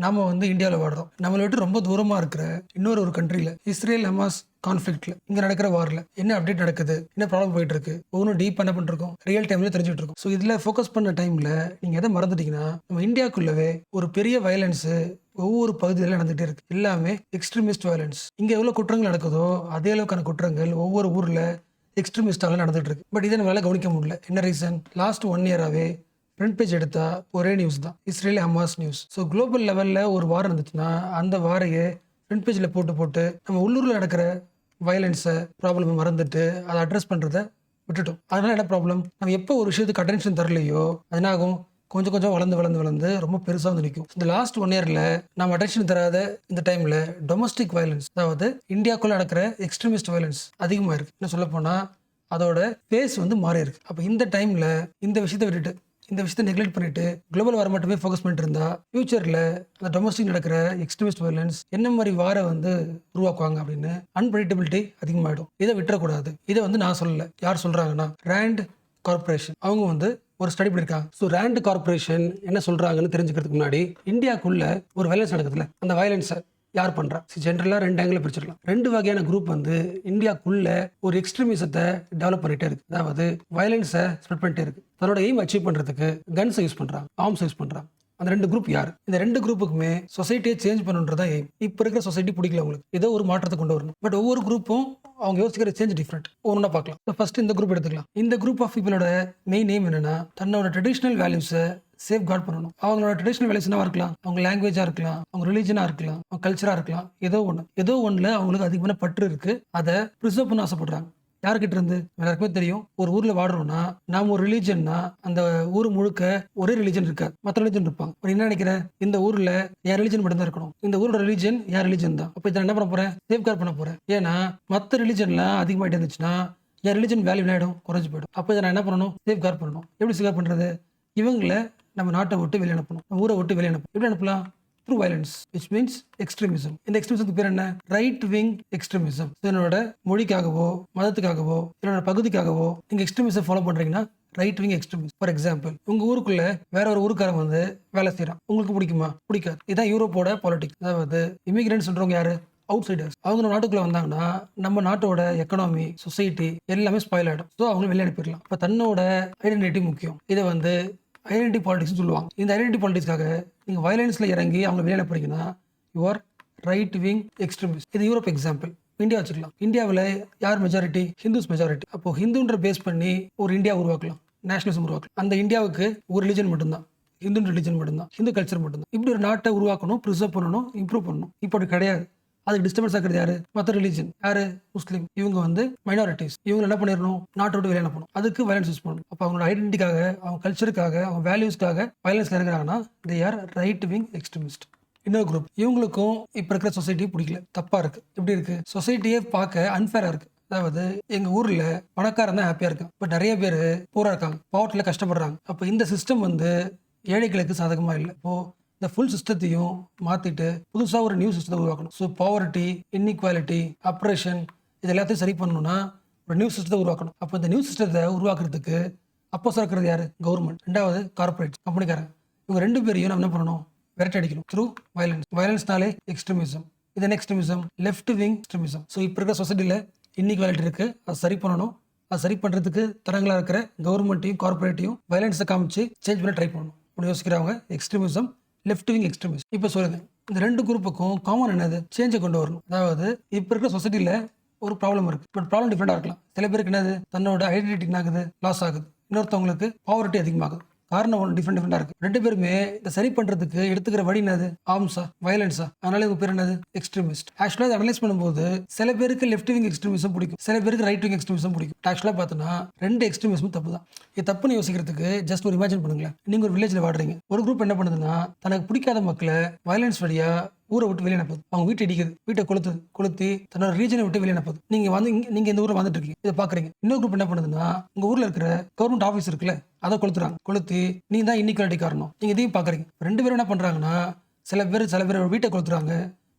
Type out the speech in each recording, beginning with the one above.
நாம வந்து இந்தியாவில் வாடுறோம். நம்மளை விட்டு ரொம்ப தூரமா இருக்கிற இன்னொரு கண்ட்ரியில் இஸ்ரேல் ஹமாஸ் கான்ஃபிளிக்ட்ல இங்க நடக்கிற வார்ல என்ன அப்டேட் நடக்குது, என்ன ப்ராப்ளம் போயிட்டு இருக்கு, ஒவ்வொன்றும் டீப் என்ன பண்ணிருக்கோம், ரியல் டைம்ல தெரிஞ்சுட்டு இருக்கோம். ஸோ இதுல ஃபோக்கஸ் பண்ண டைம்ல நீங்க எதை மறந்துட்டீங்கன்னா, நம்ம இந்தியாக்குள்ளவே ஒரு பெரிய வயலன்ஸ் ஒவ்வொரு பகுதியில நடந்துகிட்டே இருக்கு. எல்லாமே எக்ஸ்ட்ரீமிஸ்ட் வயலன்ஸ். இங்க எவ்வளவு குற்றங்கள் நடக்குதோ அதே அளவுக்கான குற்றங்கள் ஒவ்வொரு ஊர்ல எக்ஸ்ட்ரீமிஸ்டால நடந்துட்டு இருக்கு. பட் இதை நம்மளால கவனிக்க முடியல. என்ன ரீசன்? லாஸ்ட் 1 இயராவே ஃப்ரண்ட் பேஜ் எடுத்தா ஒரே நியூஸ் தான், Israel Hamas news. So global லெவலில் ஒரு வாரம் இருந்துச்சுன்னா அந்த வாரையே ஃப்ரண்ட் பேஜில் போட்டு போட்டு நம்ம உள்ளூரில் நடக்கிற வயலன்ஸை ப்ராப்ளமை மறந்துட்டு அதை அட்ரஸ் பண்ணுறத விட்டுட்டோம். அதனால என்ன ப்ராப்ளம்? நம்ம எப்போ ஒரு விஷயத்துக்கு அட்டென்ஷன் தரலையோ அதனாகும் கொஞ்சம் கொஞ்சம் வளர்ந்து ரொம்ப பெருசாக வந்து நிற்கும். இந்த லாஸ்ட் 1 இயரில் நம்ம அட்டென்ஷன் தராத இந்த டைமில் டொமஸ்டிக் வயலன்ஸ், அதாவது இந்தியாவுக்குள்ளே நடக்கிற எக்ஸ்ட்ரீமிஸ்ட் வயலன்ஸ் அதிகமாக இருக்குது. என்ன சொல்ல போனால் அதோட ஃபேஸ் வந்து மாறி இருக்கு. அப்போ இந்த டைமில் இந்த விஷயத்தை விட்டுட்டு இந்த விஷயத்தை நெக்லெக்ட் பண்ணிட்டு குளோபல் வார மட்டுமே ஃபோக்கஸ் பண்ணிட்டு இருந்தா ஃபியூச்சர்ல அந்த டொமஸ்டிக் நடக்கிற எக்ஸ்ட்ரீமிஸ்ட் வயலன்ஸ் என்ன மாதிரி வார வந்து உருவாக்குவாங்க அப்படின்னு அன்பிரடிக்டபிலிட்டி அதிகமாகிடும். இதை விட்டுறக்கூடாது. இதை வந்து நான் சொல்லல, யார் சொல்றாங்கன்னா ரேண்ட் கார்பரேஷன் அவங்க வந்து ஒரு ஸ்டடி பண்ணிருக்காங்க. ஸோ ரேண்ட் கார்பரேஷன் என்ன சொல்றாங்கன்னு தெரிஞ்சுக்கிறதுக்கு முன்னாடி, இந்தியாக்குள்ள ஒரு வயலன்ஸ் நடக்குதுல்ல, அந்த வயலன்ஸை யார் பண்றா? ஜென்ரலா 2 ஆங்கிள் பிரிச்சிடலாம். 2 வகையான குரூப் வந்து இந்தியாக்குள்ள ஒரு எக்ஸ்ட்ரீமிசத்தை டெவலப் பண்ணிட்டே இருக்கு. அதாவது வயலன்ஸை ஸ்ப்ரெட் பண்ணிட்டே இருக்கு. தன்னோட எய்ம் அச்சீவ் பண்றதுக்கு கன்ஸை யூஸ் பண்றாங்க, ஆர்ம்ஸ் யூஸ் பண்றாங்க. அந்த 2 குரூப் யார்? இந்த 2 குரூப்புக்குமே சொசைட்டியை சேஞ்ச் பண்ணுன்றதா எய்ம். இப்போ இருக்கிற சொசைட்டி பிடிக்கல உங்களுக்கு, ஏதோ ஒரு மாற்றத்தை கொண்டு வரணும். பட் ஒவ்வொரு குரூப்பும் அவங்க யோசிக்கிற சேஞ்ச் டிஃப்ரெண்ட். ஒவ்வொன்றா பார்க்கலாம். ஃபர்ஸ்ட் இந்த குரூப் எடுத்துக்கலாம். இந்த குரூப் ஆஃப் பீப்புளோட மெயின் எய்ம் என்னன்னா, தன்னோட ட்ரெடிஷனல் வேல்யூஸை சேஃப் கார்ட் பண்ணணும். அவங்களோட ட்ரெடிஷனல் வேல்யூஸ் என்னவா இருக்கலாம்? அவங்க லாங்குவேஜா இருக்கலாம், அவங்க ரிலீஜனா இருக்கலாம், அவங்க கல்ச்சரா இருக்கலாம். ஏதோ ஒண்ணுல அவங்களுக்கு அதிகமான பற்று இருக்கு. அதை ப்ரிசர்வ் பண்ண ஆசைப்படுறாங்க. யாருக்கிட்ட இருந்து? எல்லாருக்குமே தெரியும், ஒரு ஊர்ல வாடுறோம்னா நாம ஒரு ரிலீஜன்னா அந்த ஊர் முழுக்க ஒரே ரிலீஜன் இருக்காது, மற்ற ரிலீஜன் இருப்பாங்க. என்ன நினைக்கிறேன்? இந்த ஊர்ல என் ரிலீஜன் மட்டும் தான் இருக்கணும், இந்த ஊரோட ரிலீஜன் என் ரிலீஜன் தான். அப்ப இதை என்ன பண்ண போறேன்? சேஃப் கார்ட் பண்ண போறேன். ஏன்னா மற்ற ரிலீஜன்லாம் அதிகமாயிட்டு இருந்துச்சுன்னா என் ரிலீஜன் வேல்யூ ஆயிடும், குறைஞ்சு போயிடும். அப்போ இதை நான் என்ன பண்ணணும்? சேஃப் கார்ட் பண்ணணும். எப்படி சேஃப் கார்ட் பண்றது? இவங்களை நம்ம நாட்டை விட்டு வெளியே அனுப்பணும், நம்ம ஊரை விட்டு வெளியே அனுப்பணும். எப்படி அனுப்பலாம்? Through violence, which means extremism. இந்த எக்ஸ்ட்ரீமிசத்துக்கு பேர் என்ன? Right wing extremism. என்னோட மொழிக்காகவோ மதத்துக்காகவோ என்னோட பகுதிக்காகவோ நீங்க எக்ஸ்ட்ரீமிசம் ஃபாலோ பண்றீங்கன்னா right wing extremism. For example, உங்க ஊருக்குள்ள வேற ஒரு ஊருக்காரன் வந்து வேலை செய்யறான், உங்களுக்கு பிடிக்குமா? பிடிக்காது. இதான் யூரோப்போட பாலிடிக்ஸ். அதாவது இமிகிரன்ட் சொல்றவங்க யாரு? அவுட் சைடர்ஸ். அவங்க நாட்டுக்குள்ள வந்தாங்கன்னா நம்ம நாட்டோட எக்கனாமி, சொசைட்டி எல்லாமே ஸ்பாயில் ஆயிடும். ஸோ அவங்க வெளியே அனுப்பிடலாம். இப்போ தன்னோட ஐடென்டிட்டி முக்கியம். இதை வந்து ஐடென்டிட்டி பாலிடிக்ஸ் சொல்லுவாங்க. இந்த ஐடென்டிட்டி பாலிடிக்ஸ்க்காக நீங்க வயலன்ஸ்ல இறங்கி அவங்க வெளியே அனுப்புறீங்கன்னா you are right wing extremist. இது யூரோப் எக்ஸாம்பிள். இந்தியா வச்சுக்கலாம். இந்தியாவில் யார் மெஜாரிட்டி? Hindus majority. அப்போ ஹிந்துன்ற பேஸ் பண்ணி ஒரு இந்தியா உருவாக்கலாம், நேஷனலிசம் உருவாக்கலாம். அந்த இந்தியாவுக்கு ஒரு ரிலிஜன் மட்டும்தான், ஹிந்து ரிலிஜன் மட்டும்தான், ஹிந்து கல்ச்சர் மட்டும்தான். இப்படி ஒரு நாட்டை உருவாக்கணும், ப்ரிசர்வ் பண்ணணும், இம்ப்ரூவ் பண்ணணும். இப்போ அப்படி கிடையாது. அதுக்கு டிஸ்டர்பன்ஸ் ஆகிறது யாரு? மற்ற ரிலீஜன். யாரு? முஸ்லீம். இவங்க வந்து மைனாரிட்டிஸ். இவங்க என்ன பண்ணிடணும்? நாட்டை விட்டு வெளியே அனுப்பணும். அதுக்கு வயலன்ஸ் யூஸ் பண்ணணும். அப்போ அவங்களோட ஐடென்டிட்டிக்காக, அவங்க கல்ச்சருக்காக, அவங்க வேல்யூஸ்க்காக வயலன்ஸ் இறங்குறாங்கன்னா they are right wing extremist. இன்னொரு குரூப், இவங்களுக்கும் இப்போ இருக்கிற சொசைட்டி பிடிக்கல, தப்பா இருக்கு. எப்படி இருக்கு? சொசைட்டியே பார்க்க அன்ஃபேரா இருக்கு. அதாவது எங்க ஊர்ல பணக்காரன் தான் ஹாப்பியா இருக்கான், பட் நிறைய பேர் பூரா இருக்காங்க, பாவர்ட்டில கஷ்டப்படுறாங்க. அப்போ இந்த சிஸ்டம் வந்து ஏழைகளுக்கு சாதகமா இல்லை. இப்போ இந்த ஃபுல் சிஸ்டத்தையும் மாற்றிட்டு புதுசாக ஒரு நியூ சிஸ்டத்தை உருவாக்கணும். ஸோ பாவர்ட்டி, இன்இக்வாலிட்டி, அப்ரேஷன் இது எல்லாத்தையும் சரி பண்ணணும்னா ஒரு நியூ சிஸ்டத்தை உருவாக்கணும். அப்போ இந்த நியூ சிஸ்டத்தை உருவாக்குறதுக்கு அப்போ இருக்கிறது யாரு? கவர்மெண்ட். ரெண்டாவது கார்பரேட், கம்பெனிக்காரங்க. இவங்க 2 பேரையும் நம்ம என்ன பண்ணணும்? விரட்டி அடிக்கணும் த்ரூ வயலன்ஸ். வயலன்ஸ்னாலே எக்ஸ்ட்ரீமிசம். இது என்ன extremism? Left wing extremism. So இப்போ இருக்கிற சொசைட்டியில் இன்இக்வாலிட்டி இருக்கு, அதை சரி பண்ணணும். அதை சரி பண்ணுறதுக்கு தரங்களா இருக்கிற கவர்மெண்ட்டையும் கார்பரேட்டையும் வயலன்ஸை காமிச்சு சேஞ்ச் பண்ண ட்ரை பண்ணணும். அப்படி யோசிக்கிறவங்க எக்ஸ்ட்ரீமிசம், லெஃப்ட் விங் எக்ஸ்ட்ரீமிஸ்ட். இப்போ சொல்லுங்க, இந்த 2 குரூப்புக்கும் காமன் என்னது? சேஞ்சை கொண்டு வரணும். அதாவது இப்போ இருக்கிற சொசைட்டியில் ஒரு ப்ராப்ளம் இருக்கு, பட் ப்ராப்ளம் டிஃப்ரெண்டாக இருக்கலாம். சில பேருக்கு என்னது? தன்னோட ஐடென்டிட்டி என்னாகுது? லாஸ் ஆகுது. இன்னொருத்தவங்களுக்கு பாவர்ட்டி அதிகமாகுது. காரணம் ஒன்று டிஃப்ரெண்டா இருக்கு. 2 பேருமே இதை சரி பண்றதுக்கு எடுத்துக்கிற வழி என்னது? ஆர்ம்ஸா, வயலன்ஸா. அதனால இவங்க பேர் என்னது? எக்ஸ்ட்ரீமிஸ்ட். ஆக்சுவலா இதை அனலைஸ் பண்ணும்போது சில பேருக்கு லெஃப்ட் விங் எக்ஸ்ட்ரீமிசம் பிடிக்கும், சில பேருக்கு ரைட் விங் எக்ஸ்ட்ரீமிசம் பிடிக்கும். ஆக்சுவலா பார்த்தோன்னா 2 எக்ஸ்ட்ரீமிசமும் தப்பு தான். இது தப்புன்னு யோசிக்கிறதுக்கு ஜஸ்ட் ஒரு இமேஜின் பண்ணுங்களேன். நீங்க ஒரு வில்லேஜ்ல வாடுறீங்க, ஒரு குரூப் என்ன பண்ணுதுன்னா தனக்கு பிடிக்காத மக்களை வயலன்ஸ் வழியா ஊரை விட்டு வெளியே அனுப்புது. அவங்க வீட்டை இடிக்குது, வீட்டை கொளுத்தி தன்னோட ரீஜனை விட்டு வெளியே அனுப்புது. நீங்க இந்த ஊர்ல வந்துட்டு இருக்கீங்க, இதை பாக்குறீங்க. இன்னொரு குரூப் என்ன பண்ணுதுன்னா உங்க ஊர்ல இருக்கிற கவர்மெண்ட் ஆஃபீஸ் இருக்குல்ல, அதை கொளுத்தி நீங்க தான் இன்இக்வாலிட்டி காரணம், நீங்க இதையும் பாக்குறீங்க. 2 பேரும் என்ன பண்றாங்கன்னா சில பேர் வீட்டை கொளுத்துறாங்க,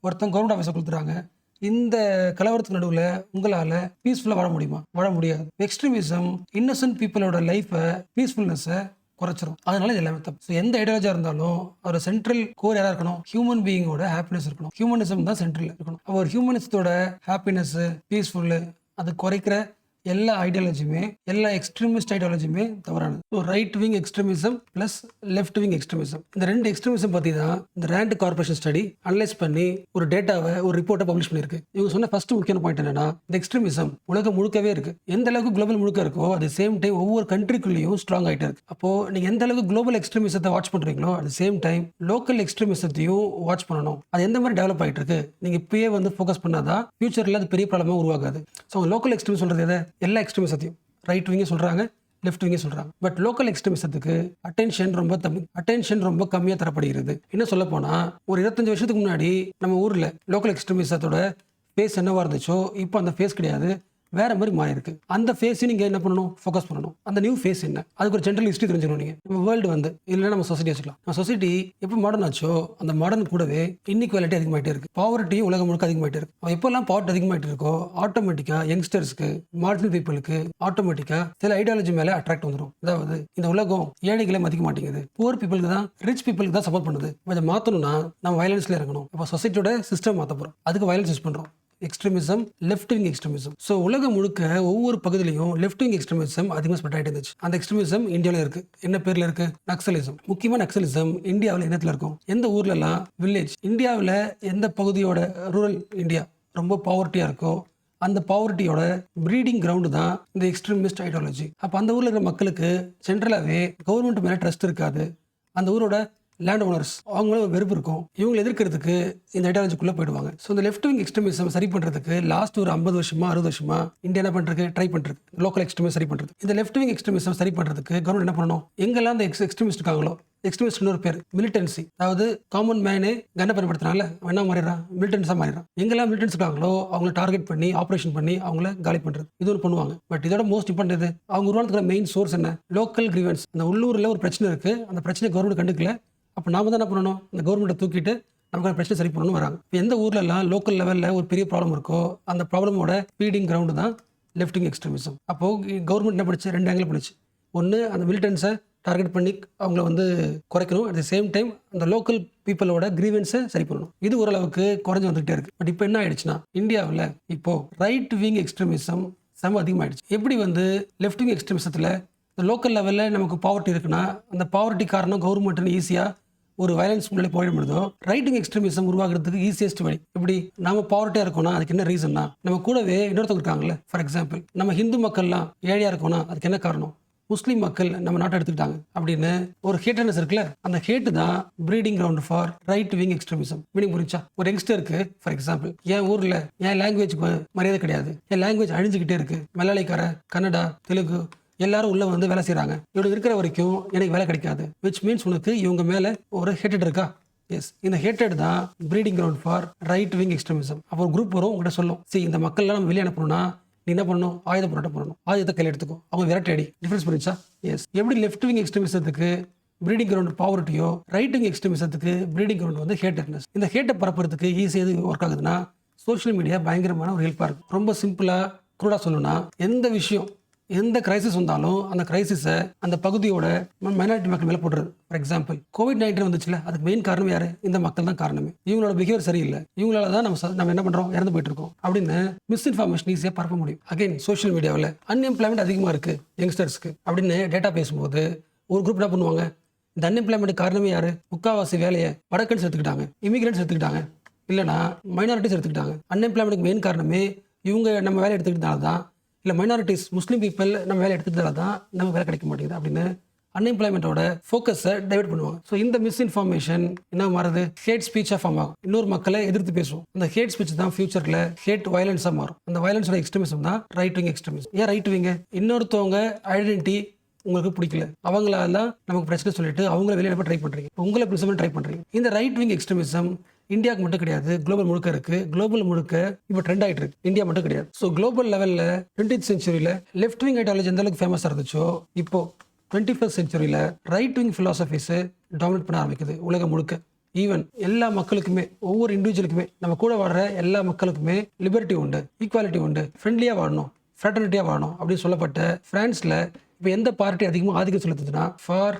ஒருத்தன் கவர்மெண்ட் ஆஃபீஸை கொளுத்துறாங்க. இந்த கலவரத்துக்கு நடுவில் உங்களால பீஸ்ஃபுல்லா வாழ முடியுமா? வாழ முடியாது. எக்ஸ்ட்ரீமிசம் இன்னசென்ட் பீப்புளோட லைஃபை, பீஸ்ஃபுல்னஸை குறைச்சிரும். அதனால இது எல்லாமே தப்பு. ஸோ எந்த ஐடியாலஜியாக இருந்தாலும் ஒரு சென்ட்ரல் கோர் யாராக இருக்கணும், ஹியூமன் பீயிங்கோட ஹாப்பினஸ் இருக்கணும். ஹியூமனிசம் தான் சென்ட்ரல் இருக்கணும். அப்போ ஒரு ஹியூமனிசத்தோட ஹாப்பினஸ், பீஸ்ஃபுல்லு, அது குறைக்கிற எல்லா ஐடியாலஜியுமே, எல்லா எக்ஸ்ட்ரீமிஸ்ட் ஐடியாலஜியுமே தவறானது. So right wing extremism plus left wing extremism, இந்த ரெண்டு எக்ஸ்ட்ரீமிசம் பற்றி தான் இந்த ரேண்ட் கார்பரேஷன் ஸ்டடி அனலைஸ் பண்ணி ஒரு டேட்டாவை, ஒரு ரிப்போர்ட்டை பப்ளிஷ் பண்ணியிருக்கு. இவங்க சொன்ன ஃபர்ஸ்ட் முக்கியமான பாயிண்ட் என்னன்னா, இந்த எக்ஸ்ட்ரீமிசம் உலகம் முழுக்கவே இருக்கு. எந்த அளவுக்கு குளோபல் முழுக்க இருக்கோ அது சேம் டைம் ஒவ்வொரு கண்ட்ரிக்குள்ளேயும் ஸ்ட்ராங் ஆகிட்டே இருக்கு. அப்போ நீங்க எந்த அளவுக்கு குளோபல் எக்ஸ்ட்ரீமிசத்தை வாட்ச் பண்றீங்களோ அட் சேம் டைம் லோக்கல் எக்ஸ்ட்ரீமிசத்தையும் வாட்ச் பண்ணணும். அது எந்த மாதிரி டெவலப் ஆகிட்டு இருக்கு நீங்க இப்பயே வந்து ஃபோக்கஸ் பண்ணாதான் ஃபியூச்சர்ல அது பெரிய ப்ராப்ளமாக உருவாகாது. ஸோ லோக்கல் எக்ஸ்ட்ரீம் சொல்றது எதை, எல்லா எக்ஸ்ட்ரீமிசத்தையும் ரைட் விங்கே சொல்றாங்க, லெஃப்ட் விங்கே சொல்றாங்க. பட் லோக்கல் எக்ஸ்ட்ரீமிசத்துக்கு அட்டென்ஷன் ரொம்ப கம்மியாக தரப்படுகிறது. என்ன சொல்ல போனா, ஒரு 25 வருஷத்துக்கு முன்னாடி நம்ம ஊர்ல லோக்கல் எக்ஸ்ட்ரீமிசத்தோட ஃபேஸ் என்னவா இருந்துச்சோ இப்போ அந்த ஃபேஸ் கிடையாது, வேற மாதிரி மாறி இருக்கு. அந்த ஃபேஸையும் நீங்க என்ன பண்ணணும், ஃபோக்கஸ் பண்ணணும். அந்த நியூ ஃபேஸ் என்ன, அதுக்கு ஒரு ஜென்ரல் ஹிஸ்ட்ரி தெரிஞ்சுக்கணும். நீங்க நம்ம வேர்ல்டு வந்து இல்லைன்னா நம்ம சொசைட்டி வச்சுக்கலாம். நம்ம சொசைட்டி எப்போ மாடர்ன் ஆச்சோ அந்த மாடர்ன் கூடவே இன்இக்வாலிட்டி அதிகமாயிட்டே இருக்கு, பாவர்ட்டியும் உலகம் முழுக்க அதிகமாயிட்டே இருக்கு. எப்பெல்லாம் பாவர்ட்டி அதிகமாயிட்டு இருக்கோ ஆட்டோமேட்டிக்கா யங்ஸ்டர்ஸ்க்கு, மார்ஜினல் பீப்புளுக்கு ஆட்டோமேட்டிக்கா சில ஐடியாலஜி மேல அட்ராக்ட் வந்துடும். அதாவது இந்த உலகம் ஏழைகளை மதிக்க மாட்டேங்குது, புவர் பீப்புளுக்கு தான், ரிச் பீப்புளுக்கு தான் சப்போர்ட் பண்ணுது. இதை மாற்றணும்னா நம்ம வயலன்ஸ்ல இறங்கணும். அப்போ சொசைட்டியோட சிஸ்டம் மாற்ற போறோம், அதுக்கு வயலன்ஸ் யூஸ் பண்றோம். Extremism, left wing extremism. So உலகம் முழுக்க ஒவ்வொரு பகுதியிலையும் லெஃப்ட் விங் எக்ஸ்ட்ரீமிசம் அதிகமாக ஸ்ப்ரெட் ஆகிட்டு இருந்துச்சு. அந்த எக்ஸ்ட்ரீமிசம் இந்தியாவில் இருக்கு. என்ன பேர்ல இருக்கு, நக்சலிசம். முக்கியமா நக்சலிசம் இந்தியாவில் என்னத்துல இருக்கும், எந்த ஊர்லலாம் வில்லேஜ், இந்தியாவில் எந்த பகுதியோட ரூரல் இந்தியா ரொம்ப பாவர்ட்டியா இருக்கோ அந்த பாவர்ட்டியோட ப்ரீடிங் கிரவுண்டு தான் இந்த எக்ஸ்ட்ரீமிஸ்ட் ஐடியாலஜி. அப்போ அந்த ஊரில் இருக்கிற மக்களுக்கு ஜென்ரலாகவே கவர்மெண்ட் மேலே ட்ரஸ்ட் இருக்காது. அந்த ஊரோட லேண்ட் ஓனர்ஸ் அவங்கள ஒரு வெறுப்பு இருக்கும். இவங்களை எதிர்க்கிறதுக்கு இந்த ஐடியாலஜிக்குள்ள போயிடுவாங்க. ஸோ இந்த லெஃப்ட் விங் எக்ஸ்ட்ரீமிசம் சரி பண்றதுக்கு லாஸ்ட் ஒரு 50 வருஷமா 60 வருஷமா இந்தியா என்ன பண்றது, ட்ரை பண்றது லோக்கல் எக்ஸ்ட்ரீமிசம் சரி பண்றது. இந்த லெஃப்ட் விங் எக்ஸ்ட்ரீமிசம் சரி பண்றதுக்கு கவர்மெண்ட் என்ன பண்ணணும், எங்கெல்லாம் இந்த எக்ஸ்ட்ரீமிஸ்ட் இருக்காங்களோ, எக்ஸ்ட்ரீமிஸ்ட் இன்னொரு பேர் மிலிட்டன்சி, அதாவது காமன் மேனே கண்ணை பயன்படுத்தினால என்ன மாறிடுறான், மிலிட்டன்ஸா மாறிடுறான். எங்கெல்லாம் மிலிட்டன்ஸ் இருக்காங்களோ அவங்களை டார்கெட் பண்ணி ஆபரேஷன் பண்ணி அவங்கள காலி பண்றது, இது ஒரு பண்ணுவாங்க. பட் இதோட மோஸ்ட் இம்பார்ட்டன்ட் அவங்க உருவானதுக்கு மெயின் சோர்ஸ் என்ன, லோக்கல் கிரீவன்ஸ். அந்த உள்ளூர்ல ஒரு பிரச்சனை இருக்கு, அந்த பிரச்சனை கவர்மெண்ட் கண்டுக்கல, அப்போ நாம தான் என்ன பண்ணணும், இந்த கவர்மெண்ட்டை தூக்கிட்டு நமக்கு பிரச்சனை சரி பண்ணணும் வராங்க. இப்போ எந்த ஊர்லலாம் லோக்கல் லெவலில் ஒரு பெரிய ப்ராப்ளம் இருக்கோ அந்த ப்ராப்ளமோட ஃபீடிங் கிரவுண்டு தான் லெஃப்ட் விங் எக்ஸ்ட்ரீமிசம். அப்போது கவர்மெண்ட் என்ன பண்ணிச்சு, 2 ஆங்கிள் பண்ணிச்சு. ஒன்று அந்த மிலிட்டன்ஸை டார்கெட் பண்ணி அவங்கள வந்து குறைக்கணும், அட் த சேம் டைம் அந்த லோக்கல் பீப்புளோட கிரீவன்ஸை சரி பண்ணணும். இது ஓரளவுக்கு குறைஞ்சி வந்துகிட்டே இருக்கு. பட் இப்போ என்ன ஆயிடுச்சுன்னா இந்தியாவில் இப்போ ரைட் விங் எக்ஸ்ட்ரீமிசம் செம அதிகமாகிடுச்சு. எப்படி வந்து லெஃப்ட் விங் எக்ஸ்ட்ரீமிசத்தில் இந்த லோக்கல் லெவலில் நமக்கு பாவர்ட்டி இருக்குன்னா அந்த பாவர்ட்டி காரணம் கவர்மெண்ட்னு ஈஸியாக ஒரு வயலன்ஸ் முன்னாடி போயிட முடியுதோ, ரைட்டிங் எக்ஸ்ட்ரீமிசம் உருவாக்குறதுக்கு ஈஸியஸ்ட் வழி எப்படி, நம்ம பாவர்ட்டியா இருக்கோம்னா அதுக்கு என்ன ரீசன்னா, நம்ம கூடவே இன்னொருத்தவங்க இருக்காங்கல்ல. ஃபார் எக்ஸாம்பிள் நம்ம ஹிந்து மக்கள்லாம் ஏழையா இருக்கோம்னா அதுக்கு என்ன காரணம், முஸ்லீம் மக்கள் நம்ம நாட்டை எடுத்துக்கிட்டாங்க அப்படின்னு ஒரு ஹேட்டர்னஸ் இருக்குல்ல, அந்த ஹேட்டு தான் breeding ground for right wing extremism. Meaning புரிஞ்சா, ஒரு யங்ஸ்டருக்கு ஃபார் எக்ஸாம்பிள் என் ஊர்ல என் லாங்குவேஜ்க்கு மரியாதை கிடையாது, என் லாங்குவேஜ் அழிஞ்சுக்கிட்டே இருக்கு, மலையாளிக்கார, கன்னடா, தெலுங்கு எல்லாரும் உள்ள வந்து வேலை செய்யறாங்க, இவங்க இருக்கிற வரைக்கும் எனக்கு வேலை கிடைக்காது, விச் மீன்ஸ் உனக்கு இவங்க மேல ஒரு ஹேட்டட் இருக்கா. எஸ், இந்த ஹேட்டட் தான் breeding ground for right wing extremism. அப்போ ஒரு குரூப் வரும் உங்கள்கிட்ட சொல்லும், சரி இந்த மக்கள்லாம் நம்ம வெளியே அனுப்பணும்னா நீ என்ன பண்ணணும், ஆயுத போராட்டம் பண்ணணும், ஆயுதத்தை கையில் எடுத்துக்கோ, அவங்க விரட்டி அடி. டிஃபரன்ஸ் புரிஞ்சா. எஸ், எப்படி லெஃப்ட் விங் எக்ஸ்ட்ரீமிசத்துக்கு ப்ரீடிங் கிரவுண்ட் பாவர்ட்டியோ, ரைட் விங் எக்ஸ்ட்ரீமிசத்துக்கு ப்ரீடிங் கிரவுண்ட் வந்து ஹேட்டட்னஸ். இந்த ஹேட்டை பரப்புறதுக்கு ஈஸியாக எது ஒர்க் ஆகுதுன்னா சோஷியல் மீடியா பயங்கரமான ஒரு ஹெல்ப்பாக இருக்கும். ரொம்ப சிம்பிளா குரூடா சொல்லணும்னா எந்த விஷயம், எந்த கிரைசிஸ் வந்தாலும் அந்த கிரைசிஸை அந்த பகுதியோட மைனாரிட்டி மக்கள் மேலே போடுறது. ஃபார் எக்ஸாம்பிள் COVID-19 வந்துச்சுல, அதுக்கு மெயின் காரணம் யாரு, இந்த மக்கள் தான் காரணமே. இவங்களோட பிஹேவியர் சரியில்லை, இவங்களால தான் நம்ம என்ன பண்றோம், இறந்து போயிட்டு இருக்கோம் அப்படின்னு மிஸ்இன்ஃபர்மேஷன் ஈஸியாக பரப்ப முடியும். அகைன் சோஷியல் மீடியாவில் அன்எம்ப்ளாய்மெண்ட் அதிகமாக இருக்கு யங்ஸ்டர்ஸ்க்கு அப்படின்னு டேட்டா பேசும்போது ஒரு குரூப் என்ன பண்ணுவாங்க, இந்த அன்எம்ப்ளாய்மெண்ட் காரணமே யாரு, முக்காவாசி வேலையை வடக்கன்ஸ் எடுத்துக்கிட்டாங்க, இமிகிரண்ட்ஸ் எடுத்துக்கிட்டாங்க, இல்லைனா மைனாரிட்டிஸ் எடுத்துக்கிட்டாங்க. அன்எம்ப்ளாய்மெண்ட்டுக்கு மெயின் காரணமே இவங்க நம்ம வேலை எடுத்துக்கிட்டனால தான், இல்லை மைனாரிட்டிஸ் முஸ்லீம் பீப்புள் நம்ம வேலை எடுத்துக்கிறதால தான் நம்ம வேலை கிடைக்க மாட்டேங்குது அப்படின்னு அன்எம்ப்ளாய்மெண்ட்டோட ஃபோக்கஸை டைவர்ட் பண்ணுவாங்க. ஸோ இந்த மிஸ்இன்ஃபர்மேஷன் என்ன மாறுது, ஹேட் ஸ்பீச்சாக ஃபார்ம் ஆகும். இன்னொரு மக்களை எதிர்த்து பேசுவோம். அந்த ஹேட் ஸ்பீச் தான் ஃபியூச்சரில் ஹேட் வயலன்ஸாக மாறும். அந்த வயலன்ஸோட எக்ஸ்ட்ரீமிசம் தான் ரைட் விங் எக்ஸ்ட்ரீமிசம். ஏன் ரைட் விங்க, இன்னொருத்தவங்க ஐடென்டிட்டி உங்களுக்கு பிடிக்கல, அவங்களால நமக்கு பிரச்சனை சொல்லிட்டு அவங்கள வெளியே ட்ரை பண்றீங்க, உங்களை பிரிசம் ட்ரை பண்றீங்க. இந்த ரைட் விங் எக்ஸ்ட்ரீமிசம் இந்தியாவுக்கு மட்டும் கிடையாது, குளோபல் முழுக்க இருக்கு. குளோபல் முழுக்க இப்போ ட்ரெண்ட் ஆகிட்டு இருக்கு, இந்தியா மட்டும் கிடையாது. ஸோ குளோபல் லெவலில் 20th சென்ச்சுரியில் லெஃப்ட் விங் ஐடியாலஜி எந்த அளவுக்கு ஃபேமஸாக இருந்துச்சோ, இப்போ 21st சென்ச்சுரியில் ரைட் விங் ஃபிலாசபிஸை டாமினேட் பண்ண ஆரம்பிக்குது உலகம் முழுக்க. ஈவன் எல்லா மக்களுக்குமே, ஒவ்வொரு இண்டிவிஜுவலுக்குமே, நம்ம கூட வாடுற எல்லா மக்களுக்குமே லிபர்ட்டி உண்டு, ஈக்குவாலிட்டி உண்டு, ஃப்ரெண்ட்லியாக வாழணும், ஃப்ராட்டர்னிட்டியாக வாழணும் அப்படின்னு சொல்லப்பட்ட பிரான்ஸில் இப்போ எந்த பார்ட்டி அதிகமாக ஆதிக்கம் செலுத்துதுன்னா far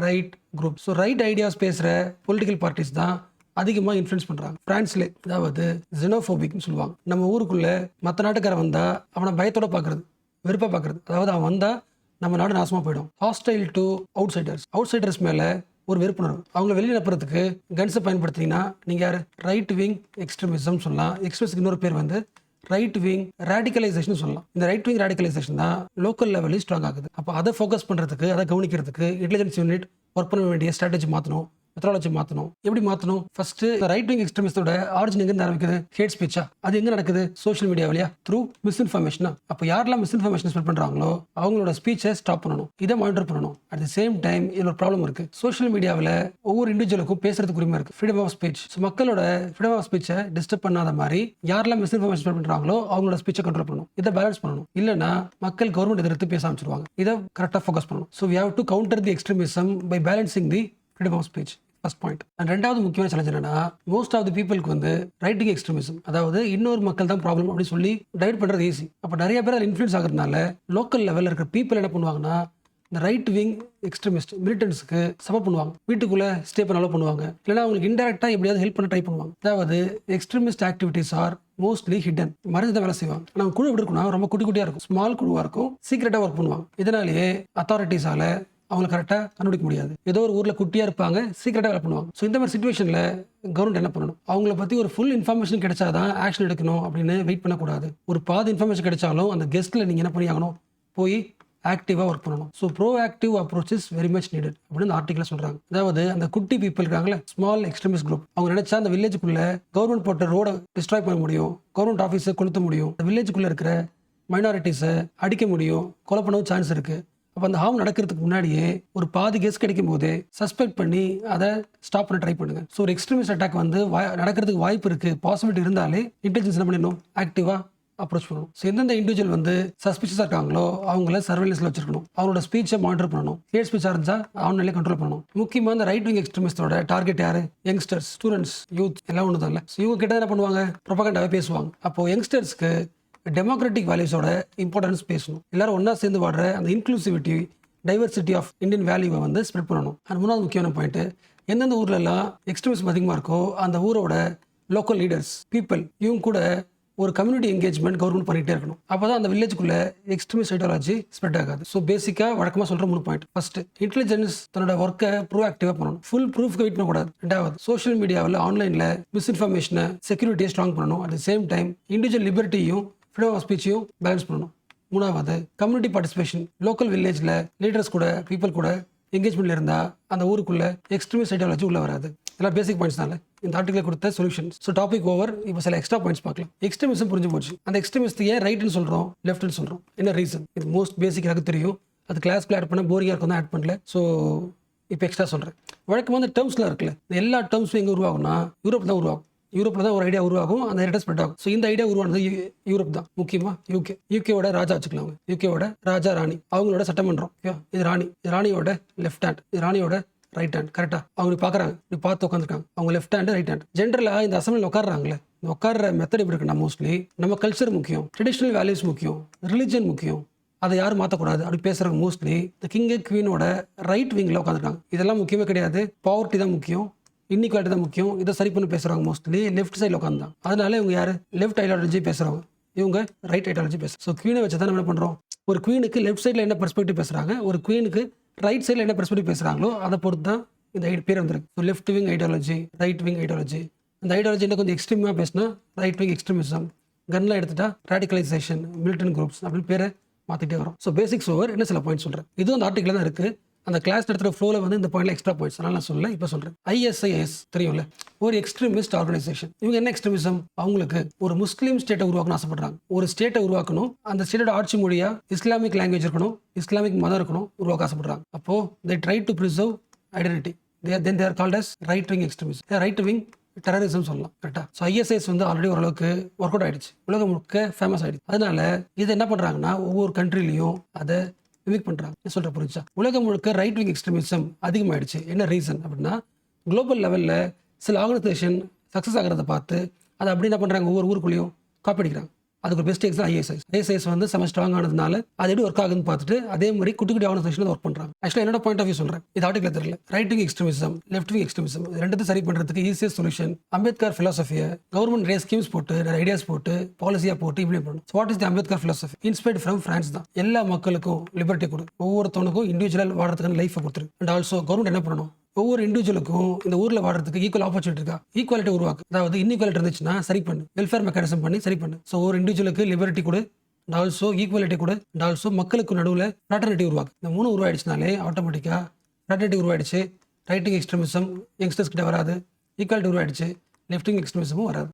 right group. So right ideas பேசுகிற பொலிட்டிக்கல் பார்ட்டிஸ் தான் அதிகமாக இன்ஃப்ளூயன்ஸ் பண்ணுறாங்க. ஃப்ரான்ஸ்ல அதாவது ஜெனோஃபோபிக்னு சொல்லுவாங்க. நம்ம ஊருக்குள்ளே மற்ற நாட்டுக்காரன் வந்தால் அவனை பயத்தோட பார்க்குறது, வெறுப்பாக பார்க்குறது. அதாவது அவன் வந்தால் நம்ம நாடு நாசமாக போயிடும். ஹாஸ்டைல் டு அவுட் சைடர்ஸ் மேலே ஒரு வெறுப்புணர்வு. அவங்கள வெளியே அனுப்புறதுக்கு கன்ஸை பயன்படுத்தினீங்கன்னா நீங்கள் யார்? ரைட் விங் எக்ஸ்ட்ரீமிசம் சொல்லலாம். எக்ஸ்ட்ரீமிஸ்க்கு இன்னொரு பேர் வந்து ரைட் விங் ரேடிகலைசேஷன் சொல்லலாம். இந்த ரைட் விங் ரேடிகலைசேஷன் தான் லோக்கல் லெவலில் ஸ்ட்ராங் ஆகுது. அப்போ அதை ஃபோக்கஸ் பண்ணுறதுக்கு, அதை கவனிக்கிறதுக்கு இன்டெலிஜென்ஸ் யூனிட் ஒர்க் பண்ண வேண்டிய ஸ்ட்ராட்டஜி மாற்றணும், மெத்தடாலஜி மாற்றணும். எப்படி மாற்றணும்? ஃபர்ஸ்ட் ரைட் விங் எக்ஸ்ட்ரீமிஸ்டோட ஆரிஜின் எங்கே ஆரம்பிக்குது? ஹேட் ஸ்பீச்சா. அது எங்கே நடக்குது? சோஷியல் மீடியா வழியா, த்ரூ மிஸ்இன்ஃபர்மேஷனா. அப்போ யாரெல்லாம் மிஸ்இன்ஃபர்மேஷன் ஸ்ப்ரெட் பண்ணுறாங்களோ அவங்களோட ஸ்பீச்சை ஸ்டாப் பண்ணணும், இதை மானிட்டர் பண்ணணும். அட் தி சேம் டைம் இதில் ஒரு ப்ராப்ளம் இருக்கு. சோஷியல் மீடியாவில் ஒவ்வொரு இண்டிவிஜுவலுக்கும் பேசுறதுக்கு உரிமை இருக்கு, ஃப்ரீடம் ஆஃப் ஸ்பீச். ஸோ மக்களோட ஃப்ரீடம் ஆஃப் ஸ்பீச்சை டிஸ்டர்ப் பண்ணாத மாதிரி யாரெல்லாம் மிஸ்இன்ஃபர்மேஷன் ஸ்ப்ரெட் பண்ணுறாங்களோ அவங்களோட ஸ்பீச்சை கண்ட்ரோல் பண்ணணும், இதை பேலன்ஸ் பண்ணணும். இல்லைன்னா மக்கள் கவர்மெண்ட் எதிர்த்து பேச ஆரம்பிச்சிருவாங்க. இதை கரெக்டாக ஃபோக்கஸ் பண்ணணும். So we have to counter the extremism by balancing the freedom of speech. First point. And ரெண்டாவது முக்கியமான சேலஞ்ச் என்னன்னா, மோஸ்ட் ஆஃப் தி பீப்புளுக்கு வந்து ரைட்டிங் எக்ஸ்ட்ரீமிசம், அதாவது இன்னொரு மக்கள் தான் ப்ராப்ளம் அப்படின்னு சொல்லி டைவர்ட் பண்ணுறது ஈஸி. அப்போ நிறைய பேர் அதில் இன்ஃப்ளூயன்ஸ் ஆகிறதுனால லோக்கல் லெவலில் இருக்கிற பீப்புள் என்ன பண்ணுவாங்கன்னா, இந்த ரைட் விங் எக்ஸ்ட்ரீமிஸ்ட் மிலிட்டன்ஸ்க்கு சப்போர்ட் பண்ணுவாங்க, வீட்டுக்குள்ளே ஸ்டே பண்ண அலோவ் பண்ணுவாங்க, இல்லைன்னா அவங்களுக்கு இன்டெரக்டாக எப்படியாவது ஹெல்ப் பண்ண ட்ரை பண்ணுவாங்க. அதாவது extremist activities are mostly hidden, மறைஞ்சதை வேலை செய்வாங்க. ஆனால் குழு எப்படி இருக்குன்னா ரொம்ப குட்டி குட்டியாக இருக்கும், ஸ்மால் குழுவாக இருக்கும், சீக்கிரட்டாக ஒர்க் பண்ணுவாங்க. இதனாலேயே அத்தாரிட்டிஸால அவங்களை கரெக்டாக கண்டுபிடிக்க முடியாது. ஏதோ ஒரு ஊரில் குட்டியாக இருப்பாங்க, சீக்கிரட்டாக வேலை பண்ணுவாங்க. ஸோ இந்த மாதிரி சுச்சுவேஷனில் கவர்மெண்ட் என்ன பண்ணணும்? அவங்கள பற்றி ஒரு ஃபுல் இன்ஃபர்மேஷன் கிடைச்சாதான் ஆக்ஷன் எடுக்கணும் அப்படின்னு வெயிட் பண்ணக்கூடாது. ஒரு பாதி இன்ஃபர்மேஷன் கிடைச்சாலும் அந்த கெஸ்ட்டில் நீங்கள் என்ன பண்ணியாகணும்? போய் ஆக்டிவாக ஒர்க் பண்ணணும். So bro active approach is very much needed அப்படின்னு அந்த ஆர்டிக்கலில் சொல்கிறாங்க. அதாவது அந்த குட்டி பீப்புள் இருக்காங்களே, ஸ்மால் எக்ஸ்ட்ரீமிஸ்ட் குரூப், அவங்க நினைச்சா அந்த வில்லேஜுக்குள்ள கவர்மெண்ட் போட்ட ரோடை டிஸ்ட்ராய் பண்ண முடியும், கவர்மெண்ட் ஆஃபீஸை கொளுத்த முடியும், அந்த வில்லேஜுக்குள்ளே இருக்கிற மைனாரிட்டிஸை அடிக்க முடியும், கொலை பண்ணவும் சான்ஸ் இருக்குது. அப்போ அந்த ஹார்ம் நடக்கிறதுக்கு முன்னாடியே ஒரு பாதி கெஸ் கிடைக்கும் போதே சஸ்பெக்ட் பண்ணி அதை ஸ்டாப் பண்ண ட்ரை பண்ணுங்க. ஸோ ஒரு எக்ஸ்ட்ரீமிஸ்ட் அட்டாக் வந்து நடக்கிறதுக்கு வாய்ப்பு இருக்கு, பாசிபிலிட்டி இருந்தாலே இன்டெலிஜென்ஸ் என்ன பண்ணணும்? ஆக்டிவாக அப்ரோச் பண்ணணும். ஸோ எந்தெந்த இண்டிவிஜுவல் வந்து சஸ்பிஷியஸாக இருக்காங்களோ அவங்கள சர்வேலன்ஸில் வச்சிருக்கணும், அவங்களோட ஸ்பீச்சை மானிட்டர் பண்ணணும், ஹேட் ஸ்பீச்சாக இருந்தால் ஆன்லைன்லேயே கண்ட்ரோல் பண்ணணும். முக்கியமாக இந்த ரைட் விங் எக்ஸ்ட்ரீமிஸ்டோட டார்கெட் யாரு? யங்ஸ்டர்ஸ், ஸ்டூடெண்ட்ஸ், யூத் எல்லாம் ஒன்று தான் இல்லை. ஸோ இவங்க கிட்ட என்ன பண்ணுவாங்க? ப்ரொபகண்டாவே பேசுவாங்க. அப்போ யங்ஸ்டர்ஸ்க்கு டெமோக்ராட்டிக் வேல்யூஸோட இம்பார்ட்டன்ஸ் பேசணும். எல்லாரும் ஒன்றா சேர்ந்து வாடுற அந்த இன்க்ளூசிவிட்டி, டைவர்சிட்டி ஆஃப் இந்தியன் வேல்யூவை வந்து ஸ்ப்ரெட் பண்ணணும். அது மூணாவது முக்கியமான பாயிண்ட். எந்தெந்த ஊர்லலாம் எக்ஸ்ட்ரீமிசம் அதிகமாக இருக்கோ அந்த ஊரோட லோக்கல் லீடர்ஸ், பீப்புள், இவங்க கூட ஒரு கம்யூனிட்டி என்கேஜ்மெண்ட் கவர்மெண்ட் பண்ணிகிட்டே இருக்கணும். அப்போ தான் அந்த வில்லேஜுக்குள்ளே எக்ஸ்ட்ரீமிஸ்ட் ஐடியாலஜி ஸ்ப்ரெட் ஆகாது. ஸோ பேசிக்காக வழக்கமாக சொல்கிற 3 பாயிண்ட். ஃபர்ஸ்ட், இன்டெலிஜென்ஸ் தன்னோட ஒர்க்கை ப்ரோ ஆக்டிவாக பண்ணணும், ஃபுல் ப்ரூஃப்க்கு வெயிட் பண்ணக்கூடாது. ரெண்டாவது, சோஷியல் மீடியாவில் ஆன்லைனில் மிஸ்இன்ஃபர்மேஷனை, செக்யூரிட்டியை ஸ்ட்ராங் பண்ணணும். At the same time individual லிபர்ட்டியும் ஃப்ரீடம் ஆஃப் ஸ்பீச்சையும் பேலன்ஸ் பண்ணணும். மூணாவது, கம்யூனிட்டி பார்ட்டிசிபேஷன், லோக்கல் வில்லேஜில் லீடர்ஸ் கூட, பீப்புள் கூட என்கேஜ்மெண்ட்ல இருந்தால் அந்த ஊருக்குள்ள எக்ஸ்ட்ரீமிஸ்ட் ஐடியாலஜி உள்ள வராது. இதெல்லாம் பேசிக் பாயிண்ட்ஸ் தான் இந்த ஆர்டிகல் கொடுத்த சொல்யூஷன்ஸ். So topic over. இப்போ சில எக்ஸ்ட்ரா பாயிண்ட்ஸ் பார்க்கலாம். எக்ஸ்ட்ரீமிசம் புரிஞ்சு போச்சு. அந்த எக்ஸ்ட்ரீமிஸ்ட் ஏன் ரைட்னு சொல்கிறோம், லெஃப்ட்னு சொல்கிறோம், என்ன ரீசன்? இது மோஸ்ட் பேசிக் எனக்கு தெரியும். அது கிளாஸ்க்குள்ள ஆட் பண்ண போரியாக இருக்கும் தான் ஆட் பண்ணல. ஸோ இப்போ எக்ஸ்ட்ரா சொல்கிறேன். வழக்கமாக அந்த டேர்ம்ஸ்லாம் இருக்குல்ல, இந்த எல்லா டேர்ம்ஸும் எங்கே உருவாகும்னா யூரோப் தான் உருவாகும். யூரோப்பில் தான் ஒரு ஐடியா உருவாகும், அந்த ஐடியா ஸ்ப்ரெட் ஆகும். ஸோ இந்த ஐடியா உருவானது யூரோப் தான். முக்கியமாக யூகேவோட ராஜா வச்சுக்கலாம். யூகேவோட ராஜா, ராணி, அவங்களோட சட்டமன்றம். இது ராணி, ராணியோட லெஃப்ட் ஹேண்ட், இது ராணியோட ரைட் ஹேண்ட். கரெக்டாக அவங்க பார்க்குறாங்க, இப்படி பார்த்து உட்காந்துருக்காங்க. அவங்க லெஃப்ட் ஹேண்ட், ரைட் ஹேண்ட். ஜென்ரலாக இந்த அசம்பிளியில் உட்காடுறாங்களே, இந்த உட்கார மெத்தட் எப்படி இருக்குன்னா, மோஸ்ட்லி நம்ம கல்ச்சர் முக்கியம், ட்ரெடிஷ்னல் வேல்யூஸ் முக்கியம், ரிலிஜன் முக்கியம், அதை யாரும் மாற்றக்கூடாது அப்படி பேசுகிறாங்க. மோஸ்ட்லி இந்த கிங் குவீனோட ரைட் விங்கில் உட்காந்துருக்காங்க. இதெல்லாம் முக்கியமே கிடையாது, பாவர்ட்டி தான் முக்கியம், இன்இக்வாலிட்டி தான் முக்கியம். இதை சரி பண்ணி பேசுகிறாங்க மோஸ்ட்லி லெஃப்ட் சைடில் உட்காந்து. அதனால இவங்க யார்? லெஃப்ட் ஐடியாலஜி பேசுகிறவங்க, இவங்க ரைட் ஐடியாலஜி பேசுகிறாங்க. ஸோ குவீனை வச்சு தான் நம்ம என்ன பண்ணுறோம்? ஒரு குவீனுக்கு லெஃப்ட் சைடில் என்ன பெர்ஸ்பெக்டிவ் பேசுகிறாங்க, ஒரு குவீனுக்கு ரைட் சைடில் என்ன பெர்ஸ்பெக்டிவ் பேசுகிறாங்களோ அதை பொறுத்து தான் இந்த பேர் வந்துருக்கு. So left wing ideology, right wing ideology. அந்த ஐடியாலஜி என்ன கொஞ்சம் எக்ஸ்ட்ரீமாக பேசினா ரைட் விங் எக்ஸ்ட்ரீமிசம், கன்லாம் எடுத்துட்டா ரேடிகலைசேஷன், மிலிட்டன்ட் குரூப்ஸ் அப்படின்னு பேரை மாற்றிட்டே வரும். So basics over. என்ன சில பாயிண்ட் சொல்கிறேன், இதுவும் அந்த ஆர்டிக்கல் தான் இருக்குது. அந்த கிளாஸ் நடத்துகிற ஃப்ளோவில் வந்து இந்த பாயிண்ட்ல எக்ஸ்ட்ரா பாயிண்ட்ஸ் அதனால நான் சொல்லலை, இப்போ சொல்கிறேன். ISIS தெரியும்ல, ஒரு எக்ஸ்ட்ரீமிஸ்ட் ஆர்கனைசேஷன். இவங்க என்ன எக்ஸ்ட்ரீமிசம்? அவங்களுக்கு ஒரு முஸ்லீம் ஸ்டேட்டை உருவாக்கணும் ஆசைப்படுறாங்க. ஒரு ஸ்டேட்டை உருவாக்கணும், அந்த ஸ்டேட்டோட ஆட்சி மொழியா இஸ்லாமிக் லாங்குவேஜ் இருக்கணும், இஸ்லாமிக் மதம் இருக்கணும், உருவாக்க ஆசைப்படுறாங்க. அப்போ they try to preserve identity. They are called as right wing extremism. Right wing terrorism சொல்லலாம். கரெக்டாக. ஸோ ISIS வந்து ஆல்ரெடி ஓரளவுக்கு ஒர்க் அவுட் ஆகிடுச்சு, உலகம் முழுக்க ஃபேமஸ் ஆகிடுச்சு. அதனால இது என்ன பண்ணுறாங்கன்னா ஒவ்வொரு கண்ட்ரிலையும் அதை மிமிக் பண்ணுறாங்க. சொல்கிற புரிஞ்சா, உலகம் முழுக்க ரைட் விங் எக்ஸ்ட்ரீமிசம் அதிகமாகிடுச்சு. என்ன ரீசன் அப்படின்னா, குளோபல் லெவலில் சில ஆர்கனைசேஷன் சக்ஸஸ் ஆகிறத பார்த்து அதை அப்படி என்ன பண்ணுறாங்க, ஒவ்வொரு ஊருக்குள்ளேயும் காப்பி அடிக்கிறாங்க. அதுக்கு பெஸ்ட் எக்ஸாம் ஐஎஸ்ஐஎஸ் வந்து செம ஸ்ட்ராங் ஆனதுனால அது எப்படி ஒர்க் ஆகுதுன்னு பார்த்துட்டு அதே மாதிரி குட்டி குட்டி ஆர்கனைசேஷன் ஒர்க் பண்ணுறாங்க. ஆக்சுவலாக என்னோட பாயிண்ட் ஆஃப் வியூ சொல்கிறேன், இது ஆர்டிகல் தெரியல. Right wing extremism, left wing extremism ரெண்டுத்தையும் சரி பண்ணுறதுக்கு ஈஸியஸ்ட் சொல்யூஷன் அம்பேத்கர் ஃபிலாசபியை கவர்மெண்ட் நிறைய ஸ்கீம்ஸ் போட்டு நிறைய ஐடியாஸ் போட்டு பாலிசியாக போட்டு இம்ப்ளிமெண்ட் பண்ணணும். What is the Ambedkar philosophy? Inspired from France தான். எல்லா மக்களுக்கும் லிபர்ட்டி கொடு, ஒவ்வொருத்தவனுக்கும் இண்டிவிஜுவல் வாழறதுக்கான லைஃபை கொடுத்துரு. அண்ட் ஆல்சோ கவர்மெண்ட் என்ன பண்ணணும், ஒவ்வொரு இண்டிவிஜுவலுக்கும் இந்த ஊரில் வாடுறதுக்கு ஈக்குவல் ஆப்பர்ச்சுனிட்டி இருக்கா, ஈக்குவாலிட்டி உருவாக்கு. அதாவது இன்இக்வாலிட்டி இருந்துச்சுன்னா சரி பண்ணு, வெல்ஃபேர் மெக்கானிசம் பண்ணி சரி பண்ணு. ஸோ ஒரு இண்டிவிஜுவலுக்கு லிபர்ட்டி கொடு, அண்ட் ஆல்சோ ஈக்குவாலிட்டி கொடு, அண்ட் ஆல்சோ மக்களுக்கு நடுவில் ஃப்ராட்டர்னிட்டி உருவாக்கு. இந்த 3 உருவாயிடுச்சுனாலே ஆட்டோமேட்டிக்காக ஃப்ராட்டர்னிட்டி உருவாயிடுச்சு, ரைட்டிங் எக்ஸ்ட்ரீமிசம் யங்ஸ்டர்ஸ் கிட்ட வராது, ஈக்குவாலிட்டி உருவாயிடுச்சு, லெஃப்டிங் எக்ஸ்ட்ரீமிசமும் வராது.